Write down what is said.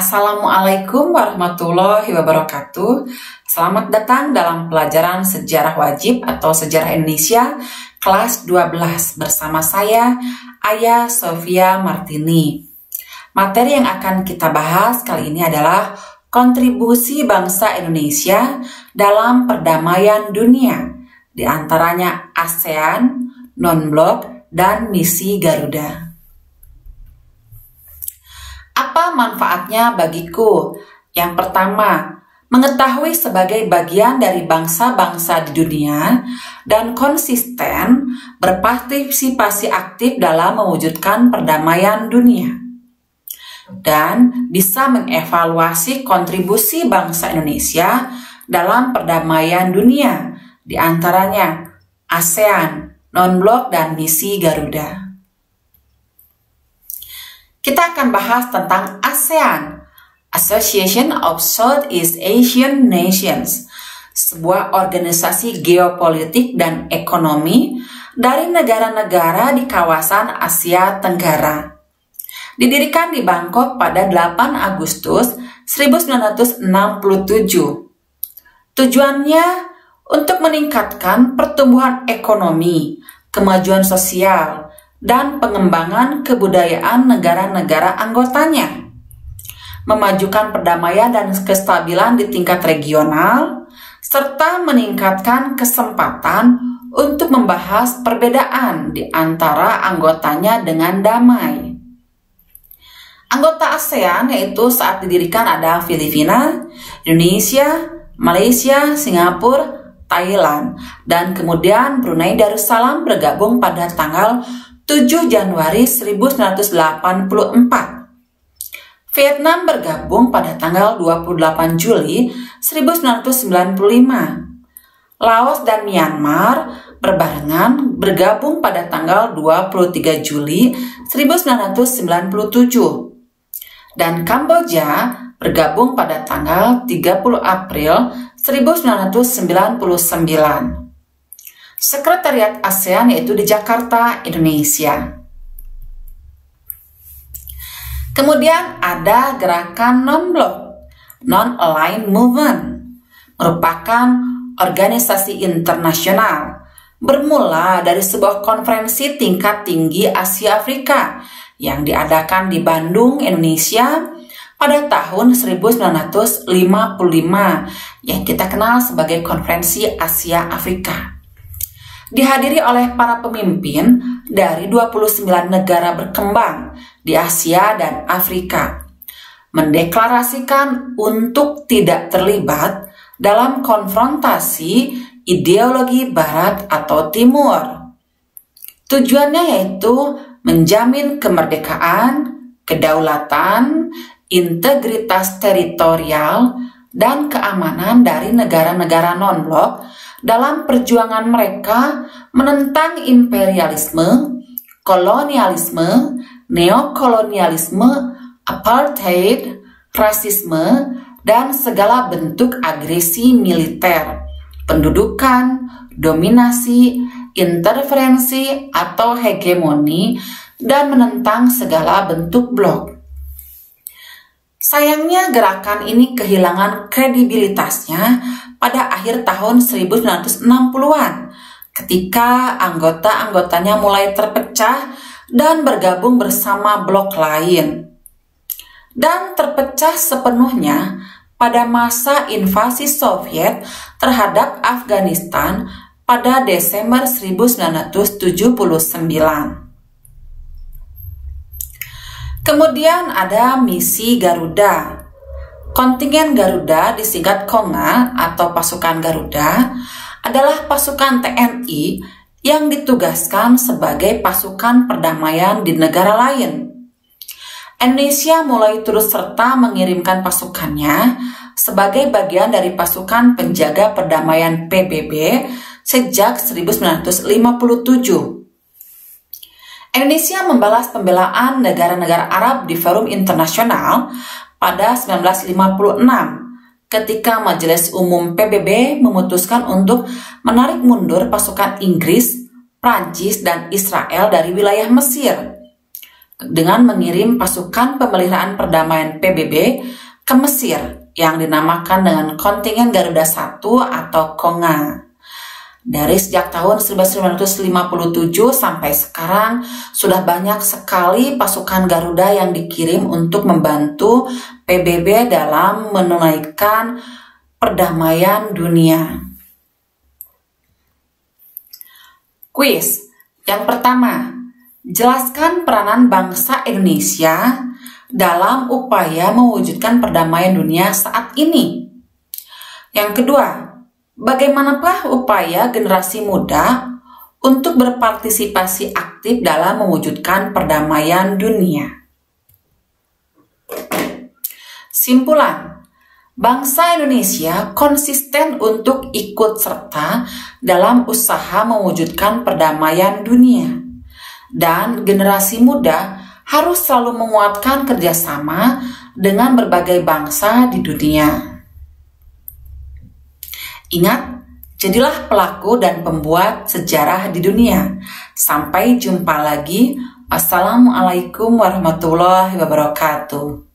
Assalamualaikum warahmatullahi wabarakatuh. Selamat datang dalam pelajaran sejarah wajib atau sejarah Indonesia kelas 12 bersama saya, Aya Sofia Martini. Materi yang akan kita bahas kali ini adalah kontribusi bangsa Indonesia dalam perdamaian dunia, di antaranya ASEAN, non-blok, dan misi Garuda. Apa manfaatnya bagiku? Yang pertama, mengetahui sebagai bagian dari bangsa-bangsa di dunia dan konsisten berpartisipasi aktif dalam mewujudkan perdamaian dunia. Dan bisa mengevaluasi kontribusi bangsa Indonesia dalam perdamaian dunia, di antaranya ASEAN, non-blok, dan misi Garuda. Kita akan bahas tentang ASEAN, Association of Southeast Asian Nations, sebuah organisasi geopolitik dan ekonomi dari negara-negara di kawasan Asia Tenggara. Didirikan di Bangkok pada 8 Agustus 1967. Tujuannya untuk meningkatkan pertumbuhan ekonomi, kemajuan sosial, dan pengembangan kebudayaan negara-negara anggotanya, memajukan perdamaian dan kestabilan di tingkat regional, serta meningkatkan kesempatan untuk membahas perbedaan di antara anggotanya dengan damai. Anggota ASEAN yaitu saat didirikan ada Filipina, Indonesia, Malaysia, Singapura, Thailand, dan kemudian Brunei Darussalam bergabung pada tanggal 7 Januari 1984. Vietnam bergabung pada tanggal 28 Juli 1995. Laos dan Myanmar berbarengan bergabung pada tanggal 23 Juli 1997. Dan Kamboja bergabung pada tanggal 30 April 1999. Sekretariat ASEAN yaitu di Jakarta, Indonesia. Kemudian ada gerakan non-blok, Non-Aligned Movement, merupakan organisasi internasional bermula dari sebuah konferensi tingkat tinggi Asia Afrika yang diadakan di Bandung, Indonesia pada tahun 1955 yang kita kenal sebagai Konferensi Asia Afrika. Dihadiri oleh para pemimpin dari 29 negara berkembang di Asia dan Afrika, mendeklarasikan untuk tidak terlibat dalam konfrontasi ideologi Barat atau Timur. Tujuannya yaitu menjamin kemerdekaan, kedaulatan, integritas teritorial, dan keamanan dari negara-negara non-blok dalam perjuangan mereka menentang imperialisme, kolonialisme, neokolonialisme, apartheid, rasisme, dan segala bentuk agresi militer, pendudukan, dominasi, interferensi, atau hegemoni, dan menentang segala bentuk blok. Sayangnya gerakan ini kehilangan kredibilitasnya pada akhir tahun 1960-an ketika anggota-anggotanya mulai terpecah dan bergabung bersama blok lain. Dan terpecah sepenuhnya pada masa invasi Soviet terhadap Afghanistan pada Desember 1979. Kemudian ada misi Garuda. Kontingen Garuda disingkat KONGA atau pasukan Garuda adalah pasukan TNI yang ditugaskan sebagai pasukan perdamaian di negara lain. Indonesia mulai turut serta mengirimkan pasukannya sebagai bagian dari pasukan penjaga perdamaian PBB sejak 1957. Indonesia membalas pembelaan negara-negara Arab di forum internasional pada 1956 ketika Majelis Umum PBB memutuskan untuk menarik mundur pasukan Inggris, Prancis, dan Israel dari wilayah Mesir. dengan mengirim pasukan pemeliharaan perdamaian PBB ke Mesir yang dinamakan dengan Kontingen Garuda I atau KONGA. Dari sejak tahun 1957 sampai sekarang sudah banyak sekali pasukan Garuda yang dikirim untuk membantu PBB dalam menunaikan perdamaian dunia. Kuis yang pertama, jelaskan peranan bangsa Indonesia dalam upaya mewujudkan perdamaian dunia saat ini. Yang kedua, bagaimanakah upaya generasi muda untuk berpartisipasi aktif dalam mewujudkan perdamaian dunia? Simpulan, bangsa Indonesia konsisten untuk ikut serta dalam usaha mewujudkan perdamaian dunia. Dan generasi muda harus selalu menguatkan kerjasama dengan berbagai bangsa di dunia. Ingat, jadilah pelaku dan pembuat sejarah di dunia. Sampai jumpa lagi. Wassalamualaikum warahmatullahi wabarakatuh.